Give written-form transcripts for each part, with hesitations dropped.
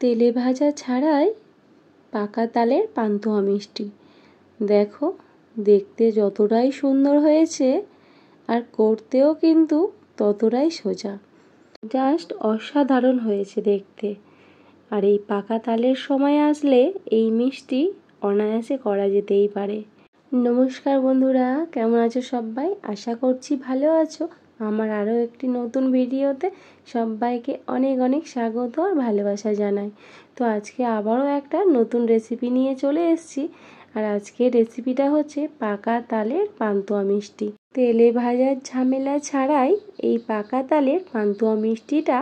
তেলে ভাজা ছাড়াই পাকা তালের পান্তুয়া মিষ্টি। দেখো, দেখতে যতটাই সুন্দর হয়েছে আর করতেও কিন্তু ততটাই সোজা। জাস্ট অসাধারণ হয়েছে দেখতে। আর এই পাকা তালের সময় আসলে এই মিষ্টি অনায়াসে করা যেতেই পারে। নমস্কার বন্ধুরা, কেমন আছো সবাই? আশা করছি ভালো আছো। আমার আরও একটি নতুন ভিডিওতে সবাইকে অনেক অনেক স্বাগত আর ভালোবাসা জানাই। তো আজকে আবারও একটা নতুন রেসিপি নিয়ে চলে এসেছি। আর আজকের রেসিপিটা হচ্ছে পাকা তালের পান্তুয়া মিষ্টি। তেলে ভাজার ঝামেলা ছাড়াই এই পাকা তালের পান্তুয়া মিষ্টিটা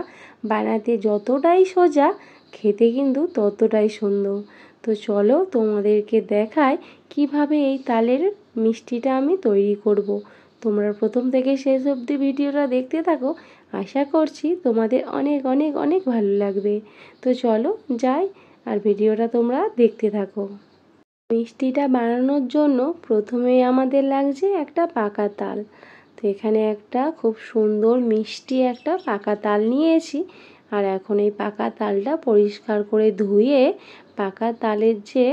বানাতে যতটাই সোজা, খেতে কিন্তু ততটাই সুন্দর। তো চলো তোমাদেরকে দেখাই কিভাবে এই তালের মিষ্টিটা আমি তৈরি করব। তোমরা প্রথম থেকে শেষ অবধি ভিডিওটা দেখতে থাকো। আশা করছি তোমাদের অনেক অনেক অনেক ভালো লাগবে। তো চলো যাই আর ভিডিওটা তোমরা দেখতে থাকো। মিষ্টিটা বানানোর জন্য প্রথমেই আমাদের লাগছে একটা পাকা তাল। তো এখানে একটা খুব সুন্দর মিষ্টি একটা পাকা তাল নিয়েছি। আর এখন এই পাকা তালটা পরিষ্কার করে ধুয়ে পাকা তালের যে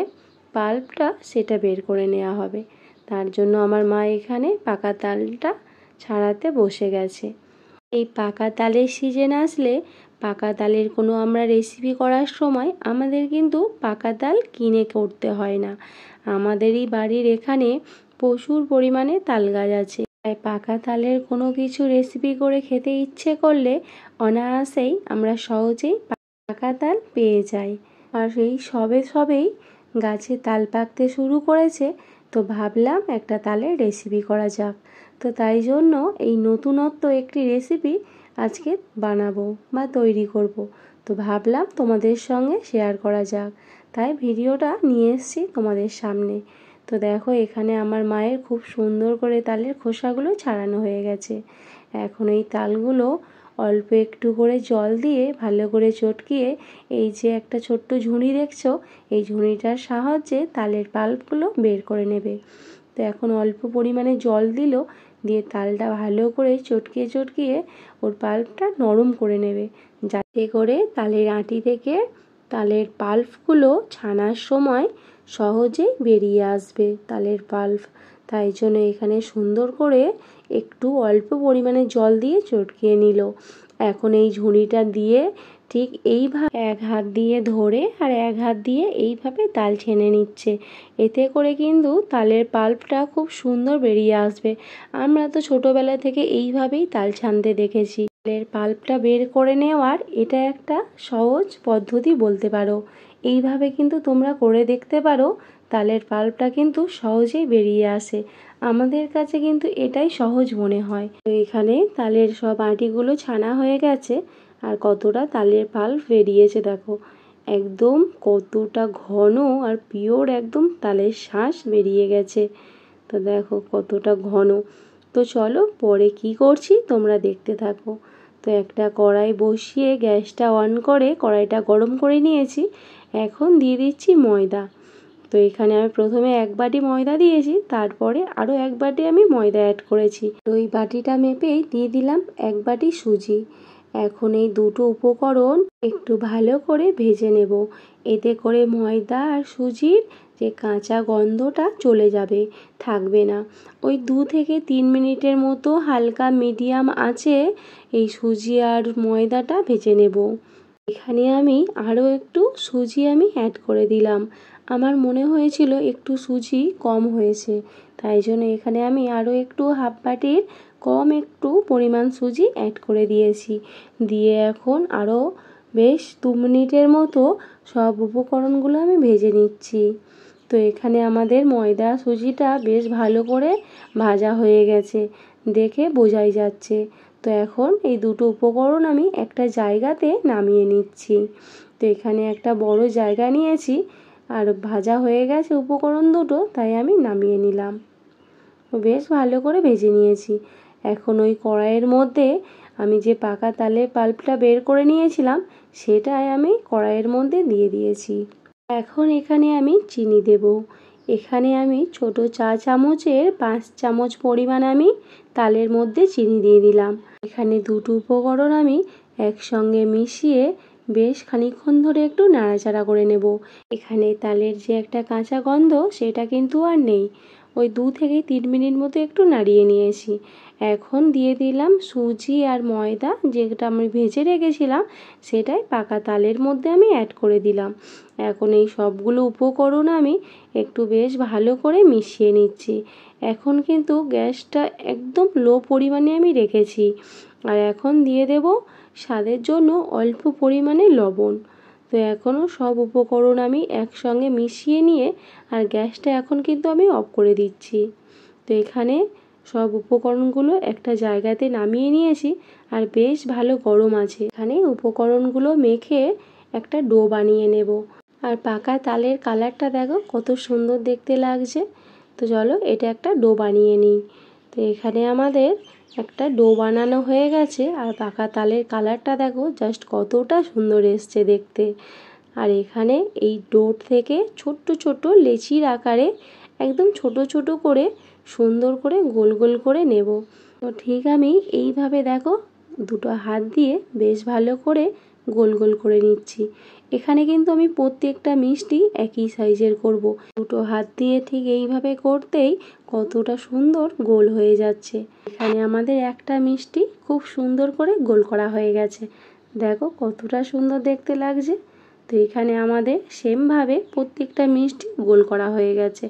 পাল্পটা সেটা বের করে নেওয়া হবে। তার জন্য আমার মা এখানে পাকা তালটা ছাড়াতে বসে গেছে। এই পাকা তালের সিজন আসলে পাকা তালের কোনো আমরা রেসিপি করার সময় আমাদের কিন্তু পাকা তাল কিনে করতে হয় না। আমাদেরই বাড়ির এখানে প্রচুর পরিমাণে তাল গাছ আছে। তাই পাকা তালের কোনো কিছু রেসিপি করে খেতে ইচ্ছে করলে অনায়াসেই আমরা সহজেই পাকা তাল পেয়ে যাই। আর এই সবেই গাছে তাল পাকতে শুরু করেছে। তো ভাবলাম একটা তালের রেসিপি করা যাক। তো তাই জন্য এই নতুনত্ব একটি রেসিপি আজকে বানাবো বা তৈরি করব। তো ভাবলাম তোমাদের সঙ্গে শেয়ার করা যাক, তাই ভিডিওটা নিয়ে এসেছি তোমাদের সামনে। তো দেখো, এখানে আমার মায়ের খুব সুন্দর করে তালের খোসাগুলো ছাড়ানো হয়ে গেছে। এখন এই তালগুলো অল্প একটু করে জল দিয়ে ভালো করে চটকিয়ে এই যে একটা ছোট্ট ঝুড়ি দেখছো, এই ঝুড়িটার সাহায্যে তালের পাল্পগুলো বের করে নেবে। তো এখন অল্প পরিমাণে জল দিয়ে তালটা ভালো করে চটকিয়ে ওর পাল্পটা নরম করে নেবে, যাতে করে তালের আঁটি থেকে তালের পাল্পগুলো ছানার সময় সহজেই বেরিয়ে আসবে তালের পাল্প। তাই জন্য এখানে সুন্দর করে একটু অল্প পরিমাণে জল দিয়ে চটকিয়ে নিল। এখন এই ঝুড়িটা দিয়ে ঠিক এইভাবে এক হাত দিয়ে ধরে আর এক হাত দিয়ে এইভাবে তাল ছেনে নিচ্ছে। এতে করে কিন্তু তালের পাল্পটা খুব সুন্দর বেরিয়ে আসবে। আমরা তো ছোটোবেলা থেকে এইভাবেই তাল ছানতে দেখেছি। তালের পাল্পটা বের করে নেওয়ার এটা একটা সহজ পদ্ধতি বলতে পারো। এইভাবে কিন্তু তোমরা করে দেখতে পারো, তালের পাল্পটা কিন্তু সহজেই বেরিয়ে আসে। আমাদের কাছে কিন্তু এটাই সহজ মনে হয়। তো এখানে তালের সব আঁটিগুলো ছানা হয়ে গেছে আর কতটা তালের পাল্প বেরিয়েছে দেখো। একদম কতটা ঘন আর পিওর একদম তালের শাঁস বেরিয়ে গেছে। তো দেখো কতটা ঘন। তো চলো পরে কি করছি তোমরা দেখতে থাকো। তো একটা কড়াই বসিয়ে গ্যাসটা অন করে কড়াইটা গরম করে নিয়েছি। এখন দিয়ে দিচ্ছি ময়দা। তো এখানে আমি প্রথমে 1 বাটি ময়দা দিয়েছি, তারপরে আরও 1 বাটি আমি ময়দা অ্যাড করেছি। তো এই বাটিটা মেপেই দিয়ে দিলাম 1 বাটি সুজি। এখন এই দুটো উপকরণ একটু ভালো করে ভেজে নেব। এতে করে ময়দা আর সুজির যে কাঁচা গন্ধটা চলে যাবে, থাকবে না। ওই 2 থেকে 3 মিনিটের মতো হালকা মিডিয়াম আঁচে এই সুজি আর ময়দাটা ভেজে নেব। এখানে আমি আরও একটু সুজি আমি অ্যাড করে দিলাম। আমার মনে হয়েছিল একটু সুজি কম হয়েছে, তাই জন্য এখানে আমি আরও একটু হাফ বাটির কম একটু পরিমাণ সুজি অ্যাড করে দিয়েছি। দিয়ে এখন আরও বেশ 2 মিনিটের মতো সব উপকরণগুলো আমি ভেজে নিচ্ছি। তো এখানে আমাদের ময়দা সুজিটা বেশ ভালো করে ভাজা হয়ে গেছে, দেখে বোঝাই যাচ্ছে। তো এখন এই দুটো উপকরণ আমি একটা জায়গাতে নামিয়ে নিচ্ছি। তো এখানে একটা বড় জায়গা নিয়েছি আর ভাজা হয়ে গেছে উপকরণ দুটো, তাই আমি নামিয়ে নিলাম। বেশ ভালো করে ভেজে নিয়েছি। এখন ওই কড়াইয়ের মধ্যে আমি যে পাকা তালের পাল্পটা বের করে নিয়েছিলাম সেটাই আমি কড়াইয়ের মধ্যে দিয়ে দিয়েছি। এখন এখানে আমি চিনি দেব। এখানে আমি ছোট চা চামচের 5 চামচ পরিমাণ আমি তালের মধ্যে চিনি দিয়ে দিলাম। এখানে দুটো উপকরণ আমি একসঙ্গে মিশিয়ে বেশ খানিকক্ষণ ধরে একটু নাড়াচাড়া করে নেব। এখানে তালের যে একটা কাঁচা গন্ধ সেটা কিন্তু আর নেই। ওই 2 থেকে 3 মিনিট মতো একটু নাড়িয়ে নিয়েছি। এখন দিয়ে দিলাম সুজি আর ময়দা, যেটা আমি ভেজে রেখেছিলাম সেটাই পাকা তালের মধ্যে আমি অ্যাড করে দিলাম। এখন এই সবগুলো উপকরণ আমি একটু বেশ ভালো করে মিশিয়ে নিচ্ছি। এখন কিন্তু গ্যাসটা একদম লো পরিমাণে আমি রেখেছি। আর এখন দিয়ে দেব স্বাদের জন্য অল্প পরিমাণে লবণ। তো এখনও সব উপকরণ আমি একসঙ্গে মিশিয়ে নিয়ে আর গ্যাসটা এখন কিন্তু আমি অফ করে দিচ্ছি। তো এখানে সব উপকরণগুলো একটা জায়গাতে নামিয়ে নিয়েছি আর বেশ ভালো গরম আছে। এখানে উপকরণগুলো মেখে একটা ডো বানিয়ে নেব। আর পাকা তালের কালারটা দেখো কত সুন্দর দেখতে লাগছে। তো চলো এটা একটা ডো বানিয়ে নিই। তো এখানে আমাদের একটা ডো বানানো হয়ে গেছে আর পাকা তালের কালারটা দেখো জাস্ট কতটা সুন্দর এসছে দেখতে। আর এখানে এই ডো থেকে ছোট্ট ছোট্ট লেচির আকারে একদম ছোট ছোট করে সুন্দর করে গোল গোল করে নেব। তো ঠিক আমি এইভাবে দেখো দুটো হাত দিয়ে বেশ ভালো করে গোল গোল করে নিচ্ছি। এখানে কিন্তু আমি প্রত্যেকটা মিষ্টি একই সাইজের করব। দুটো হাত দিয়ে ঠিক এইভাবে করতেই কতটা সুন্দর গোল হয়ে যাচ্ছে। এখানে আমাদের একটা মিষ্টি খুব সুন্দর করে গোল করা হয়ে গেছে। দেখো কতটা সুন্দর দেখতে লাগছে। তো এখানে আমাদের সেমভাবে প্রত্যেকটা মিষ্টি গোল করা হয়ে গেছে।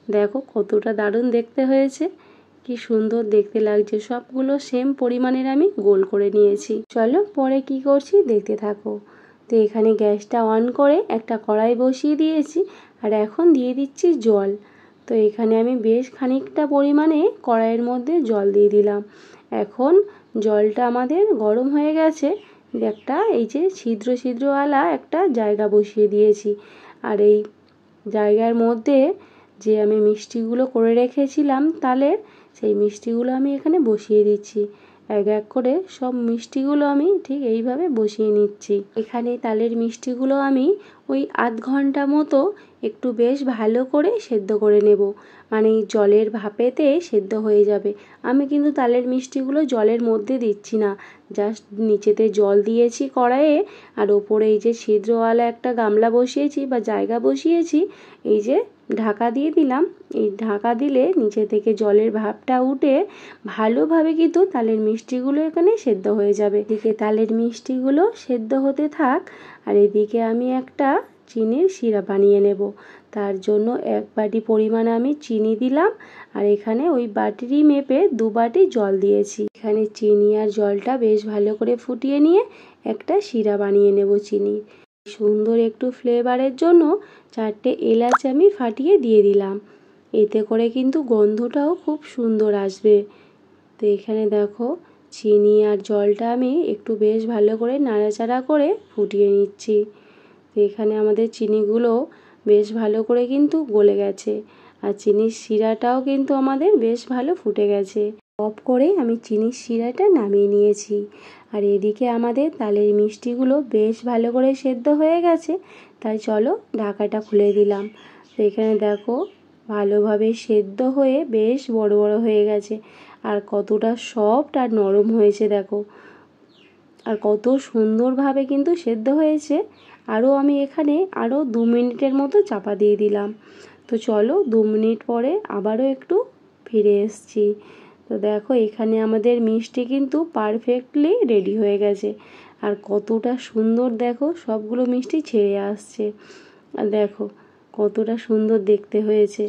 দেখো কতটা দারুণ দেখতে হয়েছে, কি সুন্দর দেখতে লাগছে। সবগুলো সেম পরিমাণের আমি গোল করে নিয়েছি। চলো পরে কি করছি দেখতে থাকো। তো এখানে গ্যাসটা অন করে একটা কড়াই বসিয়ে দিয়েছি আর এখন দিয়ে দিচ্ছি জল। তো এখানে আমি বেশ খানিকটা পরিমাণে কড়াইয়ের মধ্যে জল দিয়ে দিলাম। এখন জলটা আমাদের গরম হয়ে গেছে। একটা এই যে ছিদ্র ছিদ্রওয়ালা একটা জায়গা বসিয়ে দিয়েছি। আর এই জায়গার মধ্যে যে আমি মিষ্টিগুলো করে রেখেছিলাম তালের, সেই মিষ্টিগুলো আমি এখানে বসিয়ে দিচ্ছি। এক এক করে সব মিষ্টিগুলো আমি ঠিক এইভাবে বসিয়ে নিচ্ছি। এখানে তালের মিষ্টিগুলো আমি ওই আধ ঘন্টা মতো একটু বেশ ভালো করে সেদ্ধ করে নেব। মানে জলের ভাপেতে সেদ্ধ হয়ে যাবে। আমি কিন্তু তালের মিষ্টিগুলো জলের মধ্যে দিচ্ছি না, জাস্ট নিচেতে জল দিয়েছি কড়াইয়ে আর ওপরে এই যে ছিদ্রওয়ালা একটা গামলা বসিয়েছি বা জায়গা বসিয়েছি, এই যে ঢাকা দিয়ে দিলাম। এই ঢাকা দিলে নিচে থেকে জলের ভাপটা উঠে ভালোভাবে কিন্তু তালের মিষ্টিগুলো এখানে সেদ্ধ হয়ে যাবে। এদিকে তালের মিষ্টিগুলো সেদ্ধ হতে থাক আর এদিকে আমি একটা চিনির সিরাপ বানিয়ে নেব। তার জন্য 1 বাটি পরিমাণে আমি চিনি দিলাম আর এখানে ওই বাটিরই মেপে 2 বাটি জল দিয়েছি। এখানে চিনি আর জলটা বেশ ভালো করে ফুটিয়ে নিয়ে একটা সিরাপ বানিয়ে নেব চিনি। সুন্দর একটু ফ্লেভারের জন্য 4টে এলাচ আমি ফাটিয়ে দিয়ে দিলাম। এতে করে কিন্তু গন্ধটাও খুব সুন্দর আসবে। তো এখানে দেখো চিনি আর জলটা আমি একটু বেশ ভালো করে নাড়াচাড়া করে ফুটিয়ে নিচ্ছি। তো এখানে আমাদের চিনিগুলো বেশ ভালো করে কিন্তু গলে গেছে আর চিনির শিরাটাও কিন্তু আমাদের বেশ ভালো ফুটে গেছে। অফ করে আমি চিনির শিরাটা নামিয়ে নিয়েছি। আর এদিকে আমাদের তালের মিষ্টিগুলো বেশ ভালো করে সেদ্ধ হয়ে গেছে, তাই চলো ঢাকাটা খুলে দিলাম। তো এখানে দেখো ভালোভাবে সেদ্ধ হয়ে বেশ বড় বড় হয়ে গেছে আর কতটা সফট আর নরম হয়েছে দেখো, আর কত সুন্দরভাবে কিন্তু সেদ্ধ হয়েছে। আমি এখানে আরও 2 মিনিটের মতো চাপা দিয়ে দিলাম। তো চলো 2 মিনিট পরে আবারও একটু ফিরে এসেছি। তো দেখো এখানে আমাদের মিষ্টি কিন্তু পারফেক্টলি রেডি হয়ে গেছে আর কতটা সুন্দর দেখো সবগুলো মিষ্টি ছেড়ে আসছে। আর দেখো কতটা সুন্দর দেখতে হয়েছে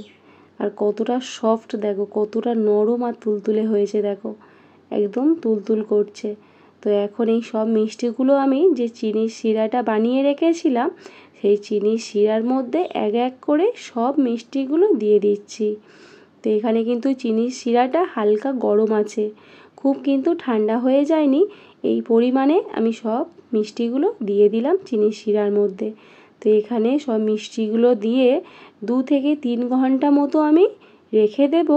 আর কতটা সফট, দেখো কতটা নরম আর তুলতুলে হয়েছে, দেখো একদম তুলতুল করছে। তো এখন এই সব মিষ্টিগুলো আমি যে চিনির শিরাটা বানিয়ে রেখেছিলাম সেই চিনির শিরার মধ্যে এক এক করে সব মিষ্টিগুলো দিয়ে দিচ্ছি। তো এখানে কিন্তু চিনির শিরাটা হালকা গরম আছে, খুব কিন্তু ঠান্ডা হয়ে যায়নি। এই পরিমাণে আমি সব মিষ্টিগুলো দিয়ে দিলাম চিনির শিরার মধ্যে। তো এখানে সব মিষ্টিগুলো দিয়ে 2 থেকে 3 ঘন্টা মতো আমি রেখে দেব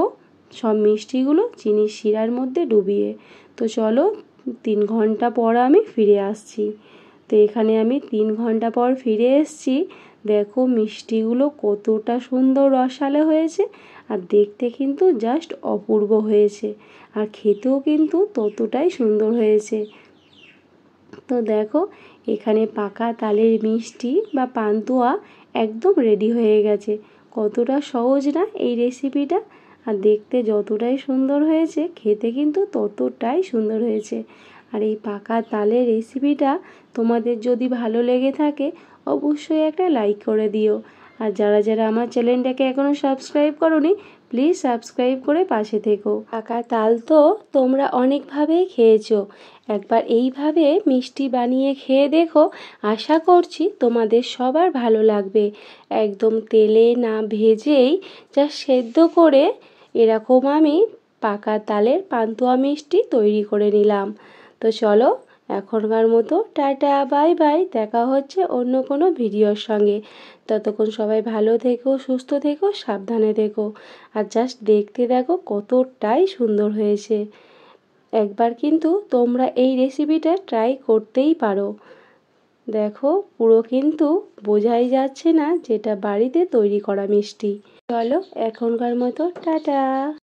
সব মিষ্টিগুলো চিনির শিরার মধ্যে ডুবিয়ে। তো চলো 3 ঘন্টা পর আমি ফিরে আসছি। তো এখানে আমি 3 ঘন্টা পর ফিরে এসেছি। দেখো মিষ্টিগুলো কতটা সুন্দর রসালো হয়েছে আর দেখতে কিন্তু জাস্ট অপূর্ব হয়েছে আর খেতেও কিন্তু ততটাই সুন্দর হয়েছে। তো দেখো এখানে পাকা তালের মিষ্টি বা পান্তুয়া একদম রেডি হয়ে গেছে। কতটা সহজ না এই রেসিপিটা, আর দেখতে যতটাই সুন্দর হয়েছে খেতে কিন্তু ততটাই সুন্দর হয়েছে। আর এই পাকা তালের রেসিপিটা তোমাদের যদি ভালো লেগে থাকে অবশ্যই একটা লাইক করে দিও। আর যারা যারা আমার চ্যানেলটাকে এখনও সাবস্ক্রাইব করোনি প্লিজ সাবস্ক্রাইব করে পাশে থেকো। পাকা তাল তো তোমরা অনেকভাবেই খেয়েছো, একবার এইভাবে মিষ্টি বানিয়ে খেয়ে দেখো, আশা করছি তোমাদের সবার ভালো লাগবে। একদম তেলে না ভেজেই যা সেদ্ধ করে এরকম আমি পাকা তালের পান্তুয়া মিষ্টি তৈরি করে নিলাম। তো চলো এখনকার মতো টাটা বাই বাই, দেখা হচ্ছে অন্য কোনো ভিডিওর সঙ্গে। ততক্ষণ সবাই ভালো থেকো, সুস্থ থেকো, সাবধানে থেকো। আর জাস্ট দেখতে দেখো কতটাই সুন্দর হয়েছে। একবার কিন্তু তোমরা এই রেসিপিটা ট্রাই করতেই পারো। দেখো পুরো কিন্তু বোঝাই যাচ্ছে না যেটা বাড়িতে তৈরি করা মিষ্টি। চলো এখনকার মতো টাটা।